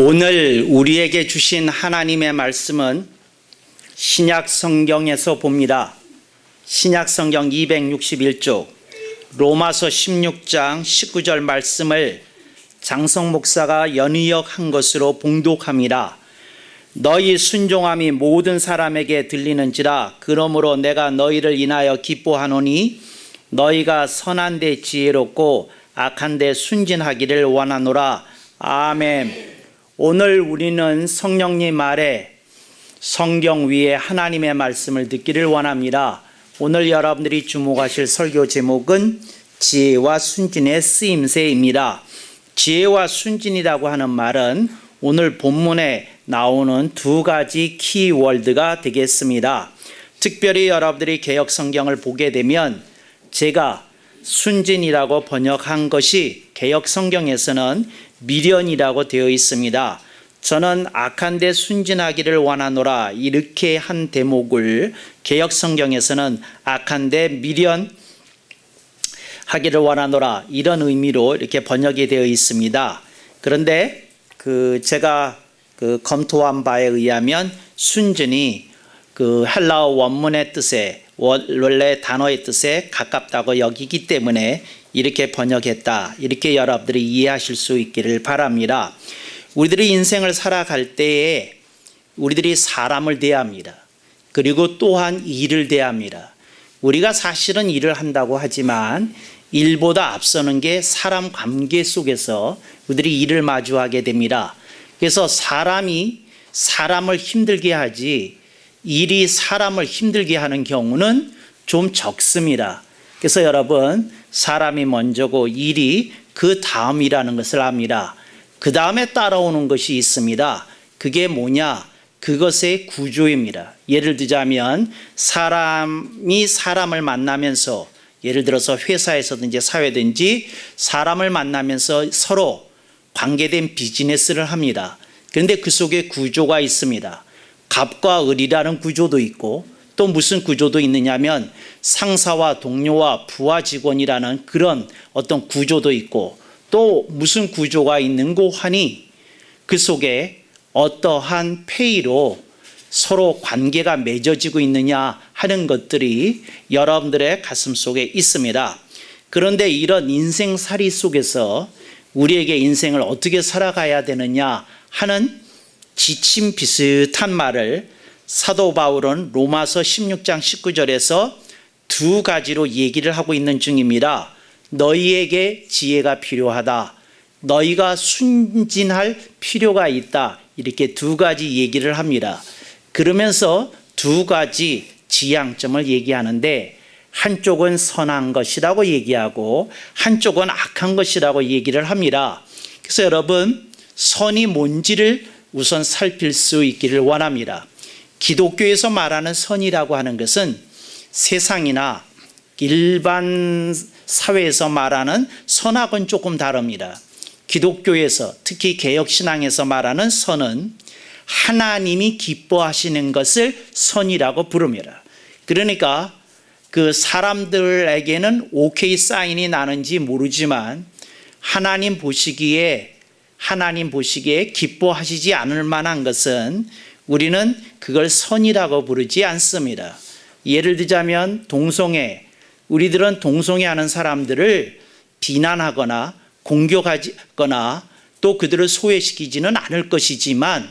오늘 우리에게 주신 하나님의 말씀은 신약 성경에서 봅니다. 신약 성경 261쪽 로마서 16장 19절 말씀을 장성 목사가 연의역한 것으로 봉독합니다. 너희 순종함이 모든 사람에게 들리는지라. 그러므로 내가 너희를 인하여 기뻐하노니 너희가 선한 데 지혜롭고 악한 데 순진하기를 원하노라. 아멘. 오늘 우리는 성령님 아래 성경 위에 하나님의 말씀을 듣기를 원합니다. 오늘 여러분들이 주목하실 설교 제목은 지혜와 순진의 쓰임새입니다. 지혜와 순진이라고 하는 말은 오늘 본문에 나오는 두 가지 키워드가 되겠습니다. 특별히 여러분들이 개역 성경을 보게 되면 제가 순진이라고 번역한 것이 개역 성경에서는 미련이라고 되어 있습니다. 저는 악한 데 순진하기를 원하노라 이렇게 한 대목을 개역 성경에서는 악한 데 미련하기를 원하노라 이런 의미로 이렇게 번역이 되어 있습니다. 그런데 제가 검토한 바에 의하면 순진이 헬라어 원문의 뜻에 원래 단어의 뜻에 가깝다고 여기기 때문에 이렇게 번역했다. 이렇게 여러분들이 이해하실 수 있기를 바랍니다. 우리들이 인생을 살아갈 때에 우리들이 사람을 대합니다. 그리고 또한 일을 대합니다. 우리가 사실은 일을 한다고 하지만 일보다 앞서는 게 사람 관계 속에서 우리들이 일을 마주하게 됩니다. 그래서 사람이 사람을 힘들게 하지 일이 사람을 힘들게 하는 경우는 좀 적습니다. 그래서 여러분, 사람이 먼저고 일이 그 다음이라는 것을 압니다. 그 다음에 따라오는 것이 있습니다. 그게 뭐냐? 그것의 구조입니다. 예를 들자면 사람이 사람을 만나면서 예를 들어서 회사에서든지 사회든지 사람을 만나면서 서로 관계된 비즈니스를 합니다. 그런데 그 속에 구조가 있습니다. 갑과 을이라는 구조도 있고 또 무슨 구조도 있느냐면 상사와 동료와 부하 직원이라는 그런 어떤 구조도 있고 또 무슨 구조가 있는고 하니 그 속에 어떠한 페이로 서로 관계가 맺어지고 있느냐 하는 것들이 여러분들의 가슴 속에 있습니다. 그런데 이런 인생살이 속에서 우리에게 인생을 어떻게 살아가야 되느냐 하는 지침 비슷한 말을 사도 바울은 로마서 16장 19절에서 두 가지로 얘기를 하고 있는 중입니다. 너희에게 지혜가 필요하다. 너희가 순진할 필요가 있다. 이렇게 두 가지 얘기를 합니다. 그러면서 두 가지 지향점을 얘기하는데 한쪽은 선한 것이라고 얘기하고 한쪽은 악한 것이라고 얘기를 합니다. 그래서 여러분, 선이 뭔지를 우선 살필 수 있기를 원합니다. 기독교에서 말하는 선이라고 하는 것은 세상이나 일반 사회에서 말하는 선하고는 조금 다릅니다. 기독교에서 특히 개혁신앙에서 말하는 선은 하나님이 기뻐하시는 것을 선이라고 부릅니다. 그러니까 그 사람들에게는 오케이 사인이 나는지 모르지만 하나님 보시기에 기뻐하시지 않을 만한 것은 우리는 그걸 선이라고 부르지 않습니다. 예를 들자면 동성애, 우리들은 동성애하는 사람들을 비난하거나 공격하거나 또 그들을 소외시키지는 않을 것이지만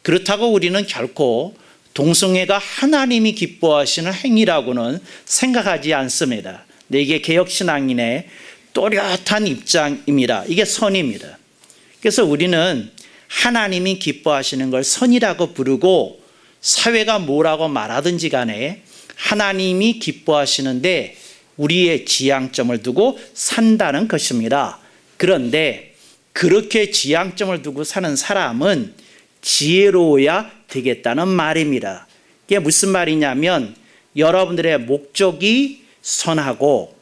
그렇다고 우리는 결코 동성애가 하나님이 기뻐하시는 행위라고는 생각하지 않습니다. 이게 개혁신앙인의 또렷한 입장입니다. 이게 선입니다. 그래서 우리는 하나님이 기뻐하시는 걸 선이라고 부르고 사회가 뭐라고 말하든지 간에 하나님이 기뻐하시는데 우리의 지향점을 두고 산다는 것입니다. 그런데 그렇게 지향점을 두고 사는 사람은 지혜로워야 되겠다는 말입니다. 이게 무슨 말이냐면 여러분들의 목적이 선하고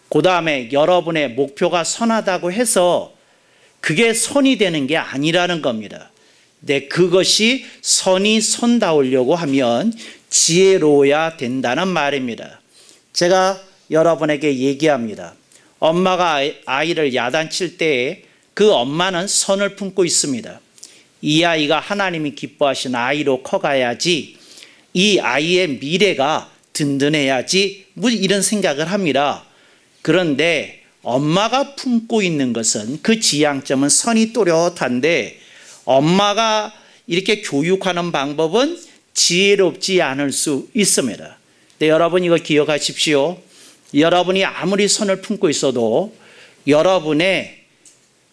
그 다음에 여러분의 목표가 선하다고 해서 그게 선이 되는 게 아니라는 겁니다. 근데 그것이 선이 선다우려고 하면 지혜로워야 된다는 말입니다. 제가 여러분에게 얘기합니다. 엄마가 아이를 야단칠 때에 그 엄마는 선을 품고 있습니다. 이 아이가 하나님이 기뻐하신 아이로 커가야지, 이 아이의 미래가 든든해야지, 뭐 이런 생각을 합니다. 그런데 엄마가 품고 있는 것은, 그 지향점은 선이 또렷한데 엄마가 이렇게 교육하는 방법은 지혜롭지 않을 수 있습니다. 근데 여러분 이거 기억하십시오. 여러분이 아무리 선을 품고 있어도 여러분의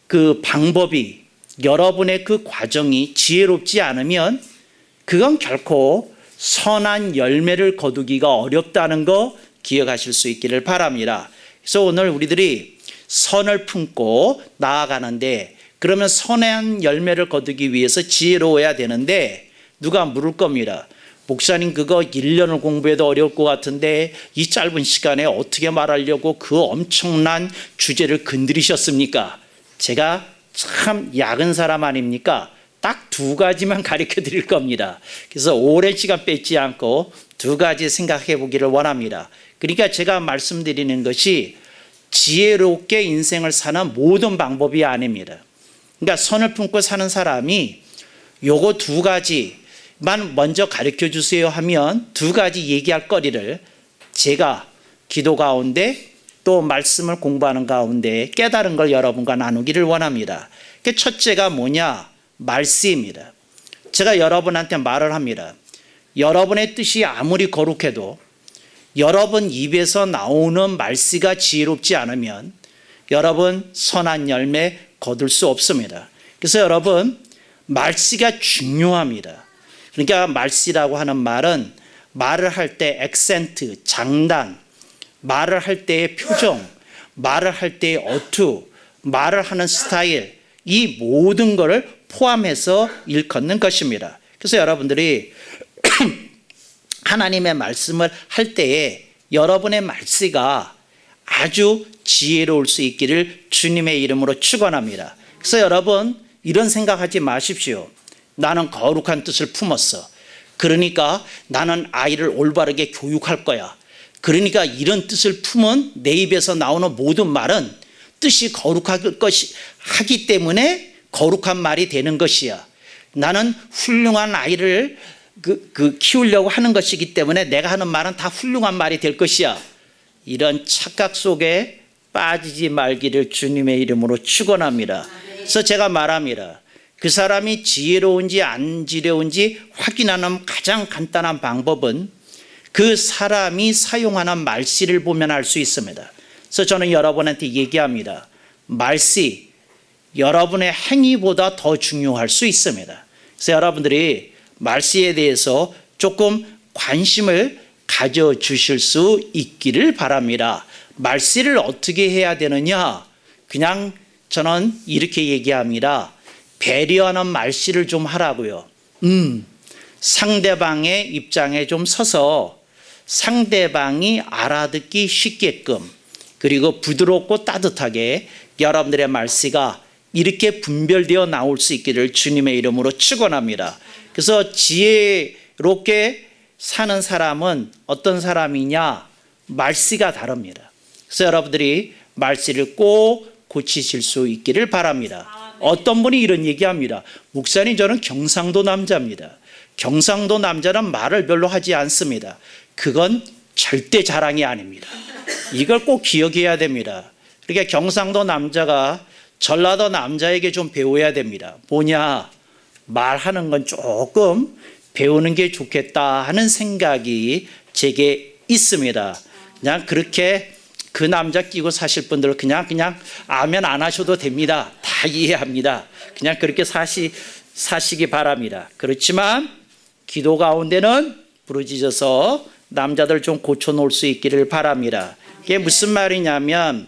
그 방법이, 여러분의 그 과정이 지혜롭지 않으면 그건 결코 선한 열매를 거두기가 어렵다는 거 기억하실 수 있기를 바랍니다. 그래서 오늘 우리들이 선을 품고 나아가는데, 그러면 선한 열매를 거두기 위해서 지혜로워야 되는데 누가 물을 겁니다. 목사님 그거 1년을 공부해도 어려울 것 같은데 이 짧은 시간에 어떻게 말하려고 그 엄청난 주제를 건드리셨습니까? 제가 참 야근 사람 아닙니까? 딱 2가지만 가르쳐 드릴 겁니다. 그래서 오랜 시간 뺏지 않고 2가지 생각해 보기를 원합니다. 그러니까 제가 말씀드리는 것이 지혜롭게 인생을 사는 모든 방법이 아닙니다. 그러니까 선을 품고 사는 사람이 요거 2가지만 먼저 가르쳐 주세요 하면 2가지 얘기할 거리를 제가 기도 가운데 또 말씀을 공부하는 가운데 깨달은 걸 여러분과 나누기를 원합니다. 첫째가 뭐냐? 말씨입니다. 제가 여러분한테 말을 합니다. 여러분의 뜻이 아무리 거룩해도 여러분 입에서 나오는 말씨가 지혜롭지 않으면 여러분 선한 열매 거둘 수 없습니다. 그래서 여러분 말씨가 중요합니다. 그러니까 말씨라고 하는 말은 말을 할 때 액센트, 장단, 말을 할 때의 표정, 말을 할 때의 어투, 말을 하는 스타일, 이 모든 것을 포함해서 일컫는 것입니다. 그래서 여러분들이 하나님의 말씀을 할 때에 여러분의 말씨가 아주 지혜로울 수 있기를 주님의 이름으로 축원합니다. 그래서 여러분 이런 생각하지 마십시오. 나는 거룩한 뜻을 품었어. 그러니까 나는 아이를 올바르게 교육할 거야. 그러니까 이런 뜻을 품은 내 입에서 나오는 모든 말은 뜻이 거룩할 것이 하기 때문에 거룩한 말이 되는 것이야. 나는 훌륭한 아이를 키우려고 하는 것이기 때문에 내가 하는 말은 다 훌륭한 말이 될 것이야. 이런 착각 속에 빠지지 말기를 주님의 이름으로 축원합니다. 그래서 제가 말합니다. 그 사람이 지혜로운지 안 지혜로운지 확인하는 가장 간단한 방법은 그 사람이 사용하는 말씨를 보면 알 수 있습니다. 그래서 저는 여러분한테 얘기합니다. 말씨, 여러분의 행위보다 더 중요할 수 있습니다. 그래서 여러분들이 말씨에 대해서 조금 관심을 가져주실 수 있기를 바랍니다. 말씨를 어떻게 해야 되느냐? 그냥 저는 이렇게 얘기합니다. 배려하는 말씨를 좀 하라고요. 상대방의 입장에 좀 서서 상대방이 알아듣기 쉽게끔, 그리고 부드럽고 따뜻하게 여러분들의 말씨가 이렇게 분별되어 나올 수 있기를 주님의 이름으로 축원합니다. 그래서 지혜롭게 사는 사람은 어떤 사람이냐? 말씨가 다릅니다. 그래서 여러분들이 말씨를 꼭 고치실 수 있기를 바랍니다. 어떤 분이 이런 얘기합니다. 목사님 저는 경상도 남자입니다. 경상도 남자는 말을 별로 하지 않습니다. 그건 절대 자랑이 아닙니다. 이걸 꼭 기억해야 됩니다. 그러니까 경상도 남자가 전라도 남자에게 좀 배워야 됩니다. 뭐냐? 말하는 건 조금 배우는 게 좋겠다 하는 생각이 제게 있습니다. 그냥 그렇게 그 남자 끼고 사실 분들 그냥 아멘 안 하셔도 됩니다. 다 이해합니다. 그냥 그렇게 사시기 바랍니다. 그렇지만 기도 가운데는 부르짖어서 남자들 좀 고쳐놓을 수 있기를 바랍니다. 이게 무슨 말이냐면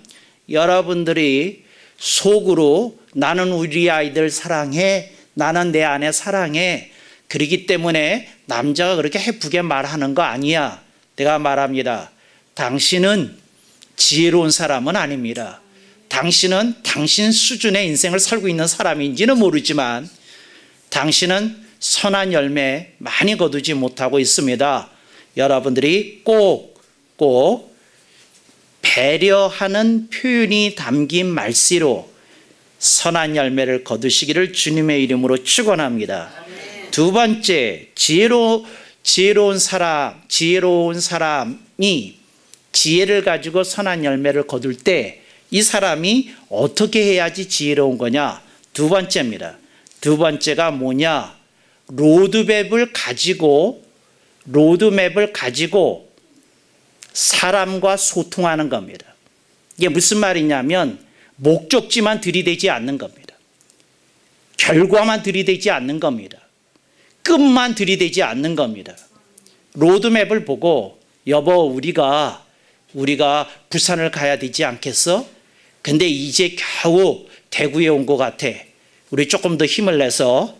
여러분들이 속으로 나는 우리 아이들 사랑해, 나는 내 아내 사랑해, 그러기 때문에 남자가 그렇게 해프게 말하는 거 아니야. 내가 말합니다. 당신은 지혜로운 사람은 아닙니다. 당신은 당신 수준의 인생을 살고 있는 사람인지는 모르지만 당신은 선한 열매 많이 거두지 못하고 있습니다. 여러분들이 꼭 배려하는 표현이 담긴 말씨로 선한 열매를 거두시기를 주님의 이름으로 축원합니다. 두 번째, 지혜로운 사람이 지혜를 가지고 선한 열매를 거둘 때 이 사람이 어떻게 해야지 지혜로운 거냐? 두 번째입니다. 두 번째가 뭐냐? 로드맵을 가지고 사람과 소통하는 겁니다. 이게 무슨 말이냐면 목적지만 들이대지 않는 겁니다. 결과만 들이대지 않는 겁니다. 끝만 들이대지 않는 겁니다. 로드맵을 보고 여보 우리가 부산을 가야 되지 않겠어? 근데 이제 겨우 대구에 온 것 같아. 우리 조금 더 힘을 내서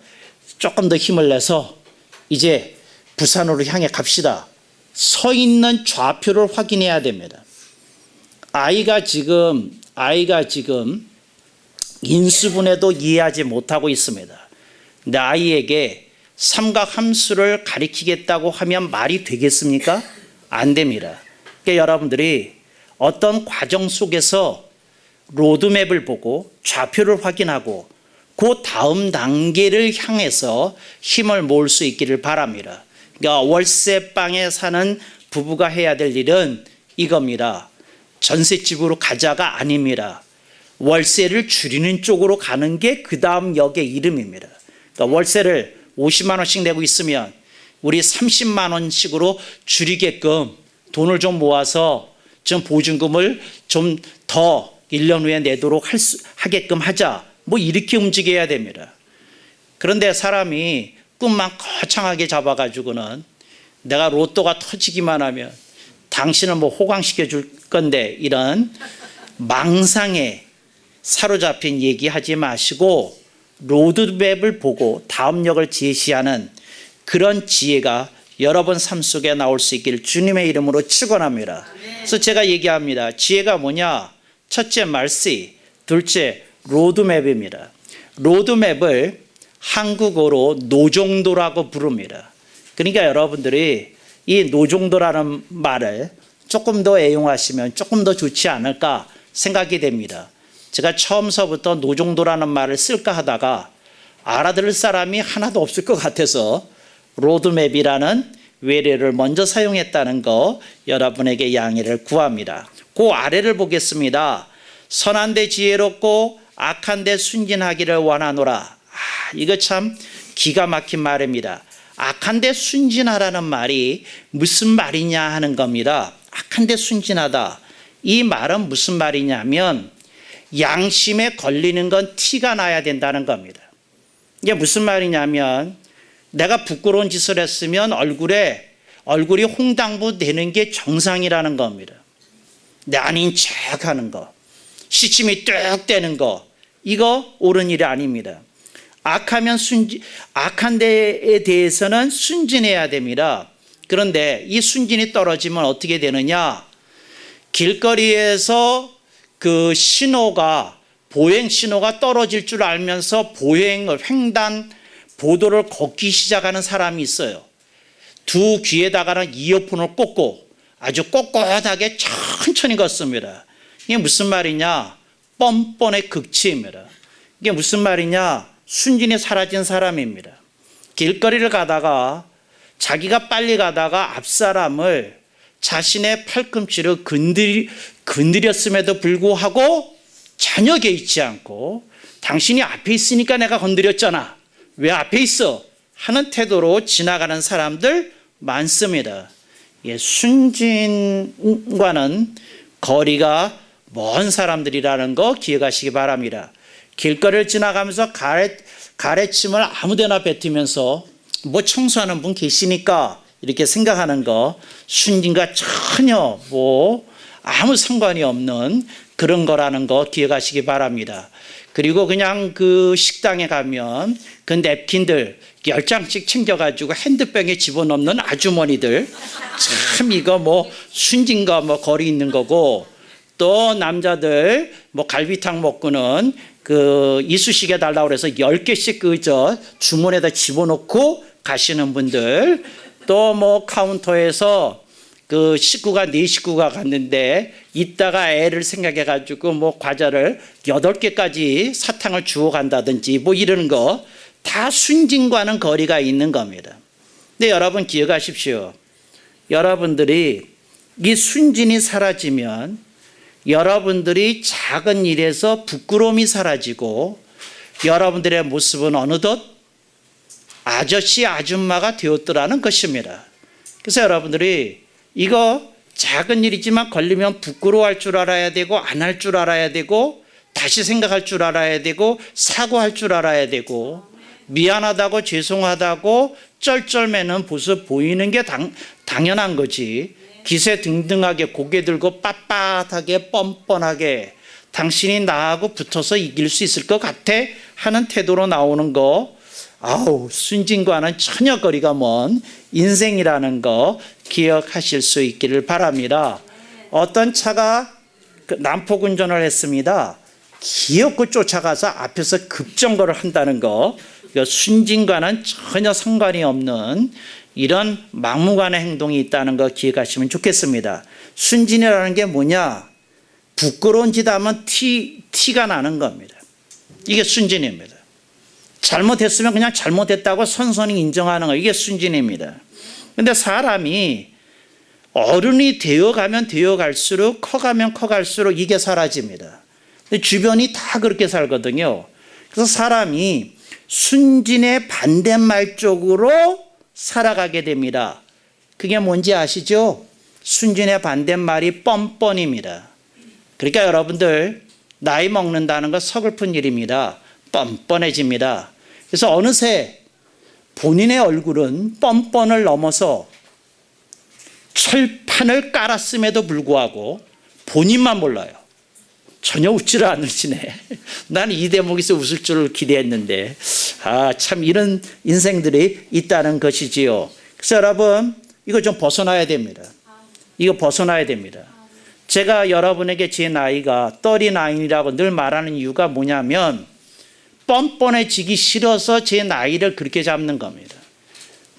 이제 부산으로 향해 갑시다. 서 있는 좌표를 확인해야 됩니다. 아이가 지금 인수분해도 이해하지 못하고 있습니다. 근데 아이에게 삼각함수를 가리키겠다고 하면 말이 되겠습니까? 안 됩니다. 그러니까 여러분들이 어떤 과정 속에서 로드맵을 보고 좌표를 확인하고 그 다음 단계를 향해서 힘을 모을 수 있기를 바랍니다. 그러니까 월세방에 사는 부부가 해야 될 일은 이겁니다. 전셋집으로 가자가 아닙니다. 월세를 줄이는 쪽으로 가는 게 그 다음 역의 이름입니다. 그러니까 월세를 50만 원씩 내고 있으면 우리 30만 원씩으로 줄이게끔 돈을 좀 모아서 좀 보증금을 좀 더 1년 후에 내도록 하게끔 하자. 뭐 이렇게 움직여야 됩니다. 그런데 사람이 꿈만 거창하게 잡아가지고는 내가 로또가 터지기만 하면 당신을 뭐 호강시켜 줄 건데 이런 망상에 사로잡힌 얘기하지 마시고 로드맵을 보고 다음 역을 제시하는 그런 지혜가 여러분 삶 속에 나올 수 있기를 주님의 이름으로 축원합니다. 그래서 제가 얘기합니다. 지혜가 뭐냐? 첫째 말씨, 둘째 로드맵입니다. 로드맵을 한국어로 노종도라고 부릅니다. 그러니까 여러분들이 이 노종도라는 말을 조금 더 애용하시면 조금 더 좋지 않을까 생각이 됩니다. 제가 처음서부터 노종도라는 말을 쓸까 하다가 알아들을 사람이 하나도 없을 것 같아서 로드맵이라는 외래를 먼저 사용했다는 거 여러분에게 양해를 구합니다. 그 아래를 보겠습니다. 선한데 지혜롭고 악한데 순진하기를 원하노라. 이거 참 기가 막힌 말입니다. 악한데 순진하라는 말이 무슨 말이냐 하는 겁니다. 악한데 순진하다. 이 말은 무슨 말이냐면 양심에 걸리는 건 티가 나야 된다는 겁니다. 이게 무슨 말이냐면 내가 부끄러운 짓을 했으면 얼굴이 홍당무 되는 게 정상이라는 겁니다. 내 아닌 척하는 거, 시침이 뚝 떼는 거, 이거 옳은 일이 아닙니다. 악한 데에 대해서는 순진해야 됩니다. 그런데 이 순진이 떨어지면 어떻게 되느냐? 길거리에서 그 보행 신호가 떨어질 줄 알면서 횡단보도를 걷기 시작하는 사람이 있어요. 두 귀에다가는 이어폰을 꽂고 아주 꼿꼿하게 천천히 걷습니다. 이게 무슨 말이냐? 뻔뻔의 극치입니다. 이게 무슨 말이냐? 순진이 사라진 사람입니다. 길거리를 가다가 자기가 빨리 가다가 앞사람을 자신의 팔꿈치로 건드렸음에도 불구하고 전혀 개의치 않고 당신이 앞에 있으니까 내가 건드렸잖아. 왜 앞에 있어? 하는 태도로 지나가는 사람들 많습니다. 순진과는 거리가 먼 사람들이라는 거 기억하시기 바랍니다. 길거리를 지나가면서 가래침을 아무데나 뱉으면서 뭐 청소하는 분 계시니까 이렇게 생각하는 거 순진과 전혀 아무 상관이 없는 그런 거라는 거 기억하시기 바랍니다. 그리고 그냥 그 식당에 가면 그 냅킨들 10장씩 챙겨가지고 핸드백에 집어넣는 아주머니들 참 이거 순진과 거리 있는 거고, 또 남자들 갈비탕 먹고는 그 이쑤시개 달라고 그래서 10개씩 주문에다 집어넣고 가시는 분들, 또 카운터에서 그 식구가 네 식구가 갔는데 이따가 애를 생각해 가지고 뭐 과자를 8개까지 사탕을 주워 간다든지 뭐 이러는 거 다 순진과는 거리가 있는 겁니다. 근데 여러분 기억하십시오. 여러분들이 이 순진이 사라지면 여러분들이 작은 일에서 부끄러움이 사라지고 여러분들의 모습은 어느덧 아저씨 아줌마가 되었더라는 것입니다. 그래서 여러분들이 이거 작은 일이지만 걸리면 부끄러워할 줄 알아야 되고 안 할 줄 알아야 되고 다시 생각할 줄 알아야 되고 사과할 줄 알아야 되고 미안하다고 죄송하다고 쩔쩔매는 모습 보이는 게 당연한 거지. 기세등등하게 고개 들고 빳빳하게 뻔뻔하게 당신이 나하고 붙어서 이길 수 있을 것 같아 하는 태도로 나오는 거, 아우 순진과는 전혀 거리가 먼 인생이라는 거 기억하실 수 있기를 바랍니다. 어떤 차가 난폭운전을 했습니다. 기어코 쫓아가서 앞에서 급정거를 한다는 거, 순진과는 전혀 상관이 없는 이런 막무가내 행동이 있다는 거 기억하시면 좋겠습니다. 순진이라는 게 뭐냐? 부끄러운 짓 하면 티가 나는 겁니다. 이게 순진입니다. 잘못했으면 그냥 잘못했다고 선선히 인정하는 거, 이게 순진입니다. 근데 사람이 어른이 되어가면 되어갈수록 커가면 커갈수록 이게 사라집니다. 주변이 다 그렇게 살거든요. 그래서 사람이 순진의 반대말 쪽으로 살아가게 됩니다. 그게 뭔지 아시죠? 순진의 반대말이 뻔뻔입니다. 그러니까 여러분들 나이 먹는다는 거 서글픈 일입니다. 뻔뻔해집니다. 그래서 어느새 본인의 얼굴은 뻔뻔을 넘어서 철판을 깔았음에도 불구하고 본인만 몰라요. 전혀 웃지를 않으시네. 나는 이 대목에서 웃을 줄을 기대했는데, 참 이런 인생들이 있다는 것이지요. 그래서 여러분 이거 좀 벗어나야 됩니다. 이거 벗어나야 됩니다. 제가 여러분에게 제 나이가 39이라고 늘 말하는 이유가 뭐냐면 뻔뻔해지기 싫어서 제 나이를 그렇게 잡는 겁니다.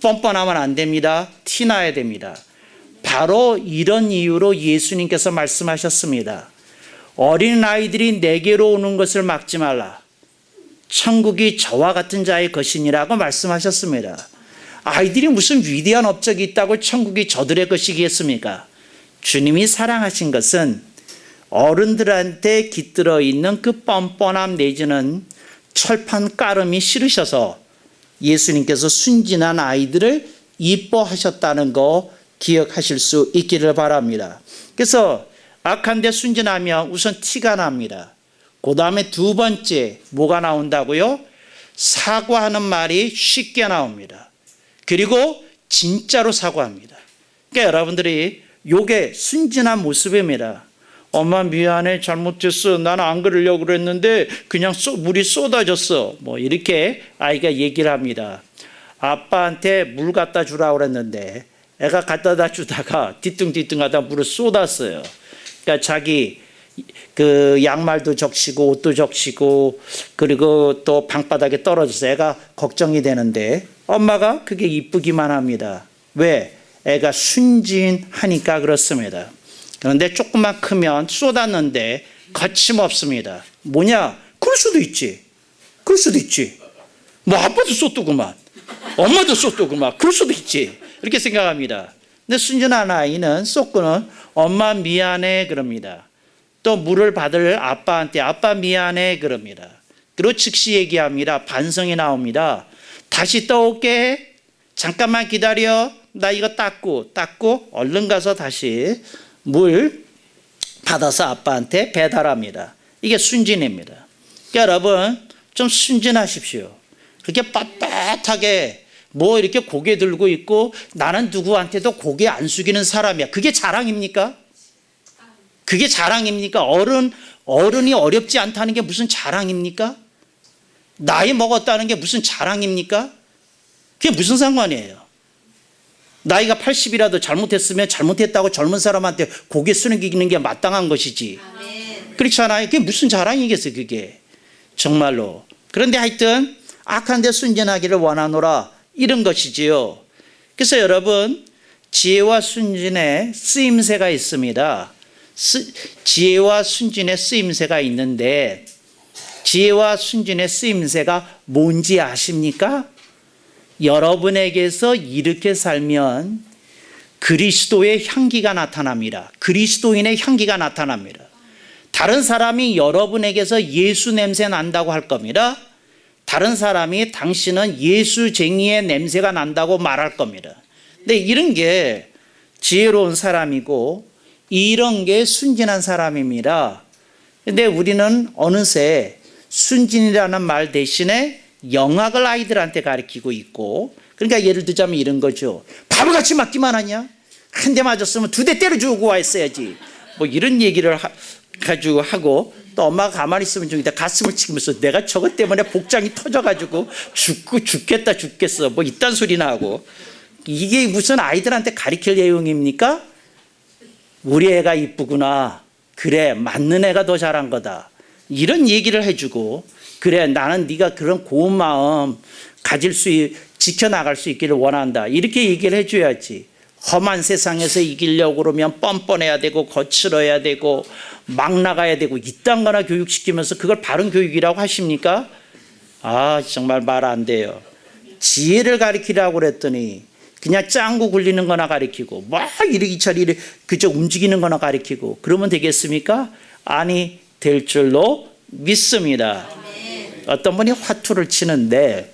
뻔뻔하면 안 됩니다. 티나야 됩니다. 바로 이런 이유로 예수님께서 말씀하셨습니다. 어린아이들이 내게로 오는 것을 막지 말라. 천국이 저와 같은 자의 것이니라고 말씀하셨습니다. 아이들이 무슨 위대한 업적이 있다고 천국이 저들의 것이겠습니까? 주님이 사랑하신 것은 어른들한테 깃들어 있는 그 뻔뻔함 내지는 철판 깔음이 싫으셔서 예수님께서 순진한 아이들을 이뻐하셨다는 거 기억하실 수 있기를 바랍니다. 그래서 악한데 순진하면 우선 티가 납니다. 그 다음에 두 번째 뭐가 나온다고요? 사과하는 말이 쉽게 나옵니다. 그리고 진짜로 사과합니다. 그러니까 여러분들이 요게 순진한 모습입니다. 엄마 미안해, 잘못했어, 나는 안 그러려고 그랬는데 그냥 물이 쏟아졌어, 뭐 이렇게 아이가 얘기를 합니다. 아빠한테 물 갖다 주라고 그랬는데 애가 갖다 주다가 뒤뚱뒤뚱하다 물을 쏟았어요. 그러니까 자기 그 양말도 적시고 옷도 적시고 그리고 또 방바닥에 떨어져서 애가 걱정이 되는데 엄마가 그게 이쁘기만 합니다. 왜? 애가 순진하니까 그렇습니다. 그런데 조금만 크면 쏟았는데 거침없습니다. 뭐냐? 그럴 수도 있지. 그럴 수도 있지. 뭐 아빠도 쏟더구만. 엄마도 쏟더구만. 그럴 수도 있지. 이렇게 생각합니다. 근데 순진한 아이는 쏟고는 엄마 미안해 그럽니다. 또 물을 받을 아빠한테 아빠 미안해 그럽니다. 그리고 즉시 얘기합니다. 반성이 나옵니다. 다시 떠올게. 잠깐만 기다려. 나 이거 닦고 얼른 가서 다시 물 받아서 아빠한테 배달합니다. 이게 순진입니다. 그러니까 여러분 좀 순진하십시오. 그렇게 빳빳하게 뭐 이렇게 고개 들고 있고 나는 누구한테도 고개 안 숙이는 사람이야. 그게 자랑입니까? 그게 자랑입니까? 어른이 어렵지 않다는 게 무슨 자랑입니까? 나이 먹었다는 게 무슨 자랑입니까? 그게 무슨 상관이에요? 나이가 80이라도 잘못했으면 잘못했다고 젊은 사람한테 고개 숙이는 게 마땅한 것이지. 그렇잖아요. 그게 무슨 자랑이겠어요, 그게. 정말로. 그런데 하여튼 악한 데 순진하기를 원하노라 이런 것이지요. 그래서 여러분 지혜와 순진의 쓰임새가 있습니다. 지혜와 순진의 쓰임새가 있는데 지혜와 순진의 쓰임새가 뭔지 아십니까? 여러분에게서 이렇게 살면 그리스도의 향기가 나타납니다. 그리스도인의 향기가 나타납니다. 다른 사람이 여러분에게서 예수 냄새 난다고 할 겁니다. 다른 사람이 당신은 예수쟁이의 냄새가 난다고 말할 겁니다. 근데 이런 게 지혜로운 사람이고 이런 게 순진한 사람입니다. 근데 우리는 어느새 순진이라는 말 대신에 영악을 아이들한테 가르치고 있고, 그러니까 예를 들자면 이런 거죠. 바보같이 맞기만 하냐? 한 대 맞았으면 2대 때려주고 왔어야지. 뭐 이런 얘기를 가지고 하고, 또 엄마가 가만히 있으면 중이다 가슴을 치면서 내가 저것 때문에 복장이 터져가지고 죽겠어. 뭐 이딴 소리나 하고. 이게 무슨 아이들한테 가르칠 내용입니까? 우리 애가 이쁘구나. 그래, 맞는 애가 더 잘한 거다. 이런 얘기를 해주고, 그래, 나는 네가 그런 고운 마음 지켜나갈 수 있기를 원한다. 이렇게 얘기를 해줘야지. 험한 세상에서 이기려고 그러면 뻔뻔해야 되고 거칠어야 되고 막 나가야 되고 이딴 거나 교육시키면서 그걸 바른 교육이라고 하십니까? 아, 정말 말 안 돼요. 지혜를 가르치라고 그랬더니 그냥 짱구 굴리는 거나 가르치고 막 이리저리 그저 움직이는 거나 가르치고 그러면 되겠습니까? 아니, 될 줄로 믿습니다. 어떤 분이 화투를 치는데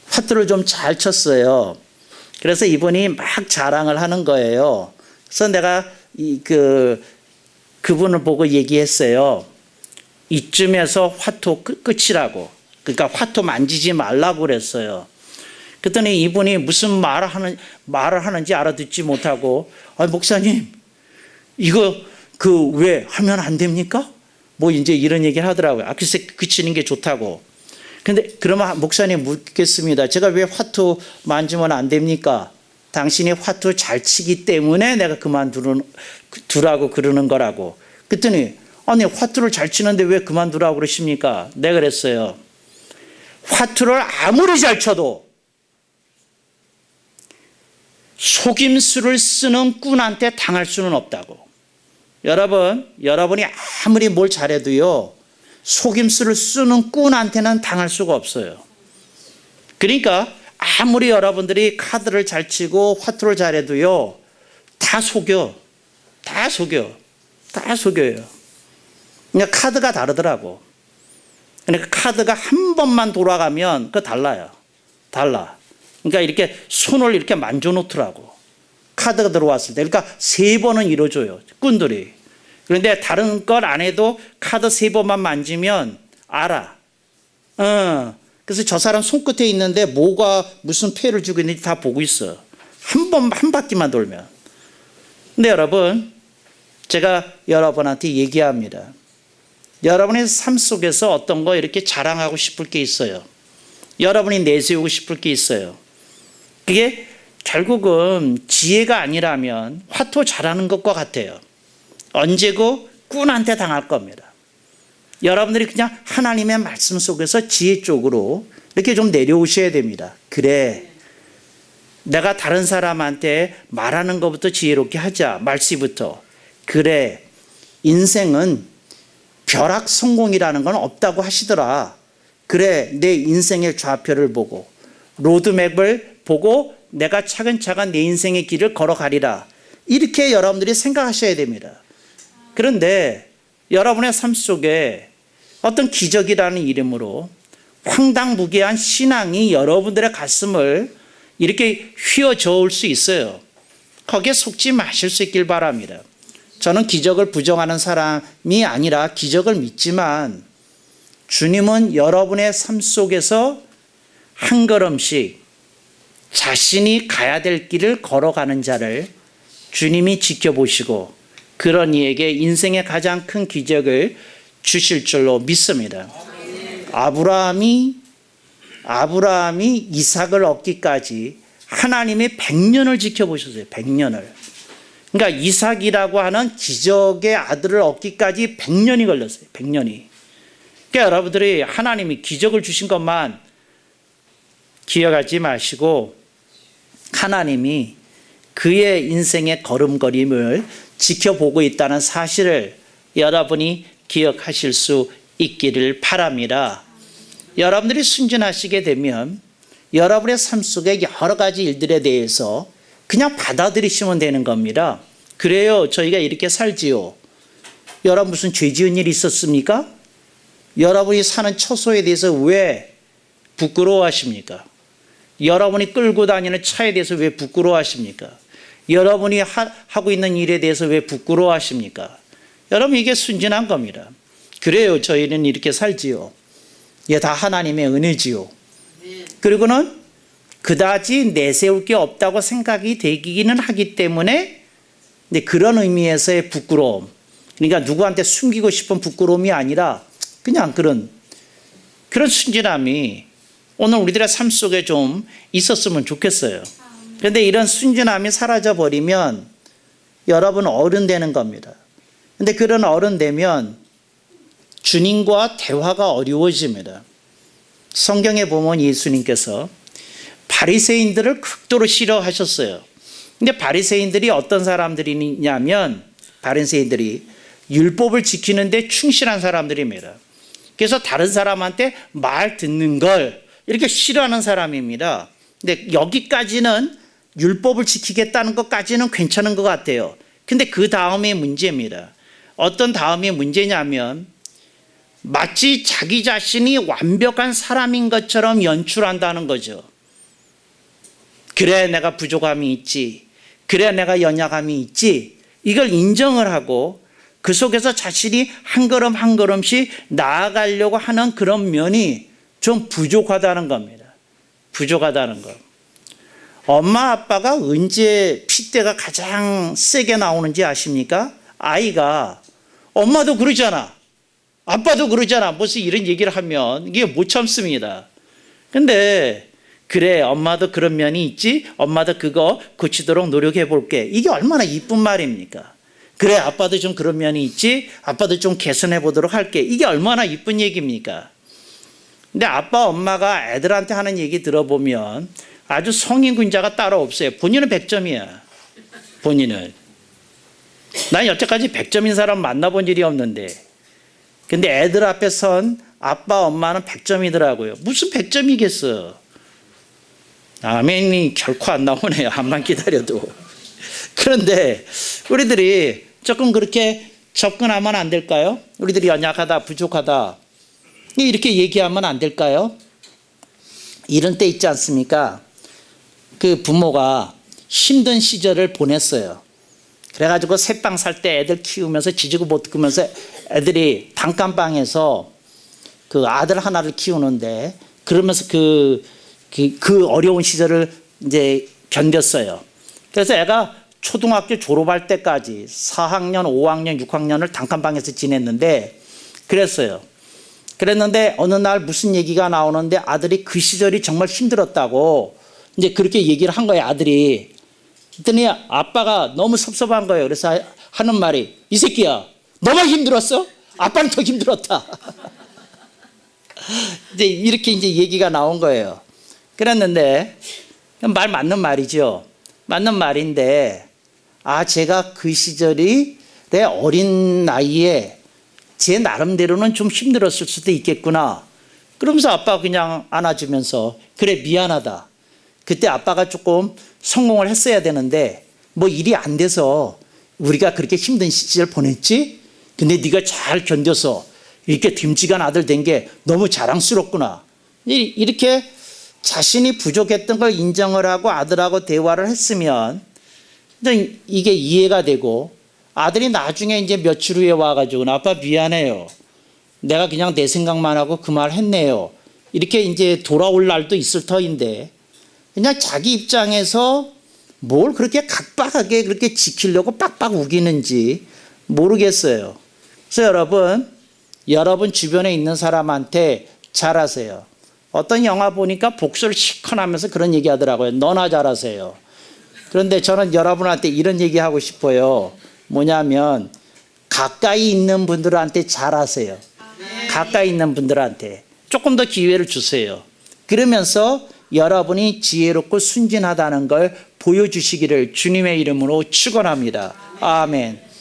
화투를 좀 잘 쳤어요. 그래서 이분이 막 자랑을 하는 거예요. 그래서 내가 그분을 보고 얘기했어요. 이쯤에서 화투 끝이라고. 그러니까 화투 만지지 말라고 그랬어요. 그랬더니 이분이 무슨 말을 하는지 알아듣지 못하고, 목사님, 이거 왜 하면 안 됩니까? 뭐 이제 이런 얘기를 하더라고요. 글쎄 그치는 게 좋다고. 근데 그러면 목사님 묻겠습니다. 제가 왜 화투 만지면 안 됩니까? 당신이 화투 잘 치기 때문에 내가 그만두라고 그러는 거라고. 그랬더니 아니, 화투를 잘 치는데 왜 그만두라고 그러십니까? 내가 그랬어요. 화투를 아무리 잘 쳐도 속임수를 쓰는 꾼한테 당할 수는 없다고. 여러분이 아무리 뭘 잘해도요, 속임수를 쓰는 꾼한테는 당할 수가 없어요. 그러니까 아무리 여러분들이 카드를 잘 치고 화투를 잘해도요, 다 속여요. 그러니까 카드가 다르더라고. 그러니까 카드가 한 번만 돌아가면 그거 달라. 그러니까 이렇게 손을 이렇게 만져놓더라고. 카드가 들어왔을 때. 그러니까 3번은 이뤄줘요, 꾼들이. 그런데 다른 걸 안 해도 카드 3번만 만지면 알아. 그래서 저 사람 손끝에 있는데 뭐가 무슨 폐를 주고 있는지 다 보고 있어. 한 바퀴만 돌면. 근데 여러분, 제가 여러분한테 얘기합니다. 여러분의 삶 속에서 어떤 거 이렇게 자랑하고 싶을 게 있어요. 여러분이 내세우고 싶을 게 있어요. 그게 결국은 지혜가 아니라면 화투 잘하는 것과 같아요. 언제고 꾼한테 당할 겁니다. 여러분들이 그냥 하나님의 말씀 속에서 지혜 쪽으로 이렇게 좀 내려오셔야 됩니다. 그래, 내가 다른 사람한테 말하는 것부터 지혜롭게 하자. 말씨부터. 그래, 인생은 벼락 성공이라는 건 없다고 하시더라. 그래, 내 인생의 좌표를 보고 로드맵을 보고 내가 차근차근 내 인생의 길을 걸어가리라. 이렇게 여러분들이 생각하셔야 됩니다. 그런데 여러분의 삶 속에 어떤 기적이라는 이름으로 황당무계한 신앙이 여러분들의 가슴을 이렇게 휘어저을 수 있어요. 거기에 속지 마실 수 있길 바랍니다. 저는 기적을 부정하는 사람이 아니라 기적을 믿지만 주님은 여러분의 삶 속에서 한 걸음씩 자신이 가야 될 길을 걸어가는 자를 주님이 지켜보시고 그런 이에게 인생의 가장 큰 기적을 주실 줄로 믿습니다. 아브라함이 이삭을 얻기까지 하나님이 100년을 지켜보셨어요. 100년을. 그러니까 이삭이라고 하는 기적의 아들을 얻기까지 100년이 걸렸어요. 100년이. 그러니까 여러분들이 하나님이 기적을 주신 것만 기억하지 마시고 하나님이 그의 인생의 걸음걸임을 지켜보고 있다는 사실을 여러분이 기억하실 수 있기를 바랍니다. 여러분들이 순진하시게 되면 여러분의 삶 속에 여러 가지 일들에 대해서 그냥 받아들이시면 되는 겁니다. 그래요, 저희가 이렇게 살지요. 여러분 무슨 죄 지은 일이 있었습니까? 여러분이 사는 처소에 대해서 왜 부끄러워하십니까? 여러분이 끌고 다니는 차에 대해서 왜 부끄러워하십니까? 여러분이 하고 있는 일에 대해서 왜 부끄러워하십니까? 여러분 이게 순진한 겁니다. 그래요, 저희는 이렇게 살지요. 이게 다 하나님의 은혜지요. 그리고는 그다지 내세울 게 없다고 생각이 되기는 하기 때문에 그런 의미에서의 부끄러움, 그러니까 누구한테 숨기고 싶은 부끄러움이 아니라 그냥 그런 순진함이 오늘 우리들의 삶 속에 좀 있었으면 좋겠어요. 그런데 이런 순진함이 사라져 버리면 여러분 어른 되는 겁니다. 그런데 그런 어른 되면 주님과 대화가 어려워집니다. 성경에 보면 예수님께서 바리새인들을 극도로 싫어하셨어요. 근데 바리새인들이 어떤 사람들이냐면 바리새인들이 율법을 지키는데 충실한 사람들입니다. 그래서 다른 사람한테 말 듣는 걸 이렇게 싫어하는 사람입니다. 근데 여기까지는 율법을 지키겠다는 것까지는 괜찮은 것 같아요. 근데 그 다음에 문제입니다. 어떤 다음에 문제냐면 마치 자기 자신이 완벽한 사람인 것처럼 연출한다는 거죠. 그래 내가 부족함이 있지. 그래 내가 연약함이 있지. 이걸 인정을 하고 그 속에서 자신이 한 걸음 한 걸음씩 나아가려고 하는 그런 면이 좀 부족하다는 겁니다. 부족하다는 것. 엄마 아빠가 언제 핏대가 가장 세게 나오는지 아십니까? 아이가 엄마도 그러잖아. 아빠도 그러잖아. 무슨 이런 얘기를 하면 이게 못 참습니다. 근데 그래 엄마도 그런 면이 있지. 엄마도 그거 고치도록 노력해 볼게. 이게 얼마나 이쁜 말입니까? 그래 아빠도 좀 그런 면이 있지. 아빠도 좀 개선해 보도록 할게. 이게 얼마나 이쁜 얘기입니까? 근데 아빠 엄마가 애들한테 하는 얘기 들어보면 아주 성인군자가 따로 없어요. 본인은 100점이야. 본인은. 난 여태까지 100점인 사람 만나본 일이 없는데 근데 애들 앞에 선 아빠 엄마는 100점이더라고요. 무슨 100점이겠어. 아멘이 결코 안 나오네요. 암만 기다려도. 그런데 우리들이 조금 그렇게 접근하면 안 될까요? 우리들이 연약하다 부족하다 이렇게 얘기하면 안 될까요? 이런 때 있지 않습니까? 그 부모가 힘든 시절을 보냈어요. 그래가지고 새빵 살 때 애들 키우면서 지지고 못 크면서 애들이 단칸방에서 그 아들 하나를 키우는데 그러면서 그 어려운 시절을 이제 견뎠어요. 그래서 애가 초등학교 졸업할 때까지 4학년, 5학년, 6학년을 단칸방에서 지냈는데 그랬는데 어느 날 무슨 얘기가 나오는데 아들이 그 시절이 정말 힘들었다고 이제 그렇게 얘기를 한 거예요, 아들이. 그랬더니 아빠가 너무 섭섭한 거예요. 그래서 하는 말이 이 새끼야, 너만 힘들었어? 아빠는 더 힘들었다. 이제 이렇게 이제 얘기가 나온 거예요. 그랬는데 말 맞는 말이죠. 맞는 말인데 제가 그 시절이 내 어린 나이에 제 나름대로는 좀 힘들었을 수도 있겠구나. 그러면서 아빠가 그냥 안아주면서 그래 미안하다. 그때 아빠가 조금 성공을 했어야 되는데 뭐 일이 안 돼서 우리가 그렇게 힘든 시절 보냈지. 근데 네가 잘 견뎌서 이렇게 듬직한 아들 된 게 너무 자랑스럽구나. 이렇게 자신이 부족했던 걸 인정을 하고 아들하고 대화를 했으면 이게 이해가 되고 아들이 나중에 이제 며칠 후에 와가지고 아빠 미안해요. 내가 그냥 내 생각만 하고 그 말 했네요. 이렇게 이제 돌아올 날도 있을 터인데 그냥 자기 입장에서 뭘 그렇게 각박하게 그렇게 지키려고 빡빡 우기는지 모르겠어요. 그래서 여러분 주변에 있는 사람한테 잘하세요. 어떤 영화 보니까 복수를 시큰하면서 그런 얘기 하더라고요. 너나 잘하세요. 그런데 저는 여러분한테 이런 얘기 하고 싶어요. 뭐냐면 가까이 있는 분들한테 잘하세요. 가까이 있는 분들한테 조금 더 기회를 주세요. 그러면서 여러분이 지혜롭고 순진하다는 걸 보여주시기를 주님의 이름으로 축원합니다. 아멘.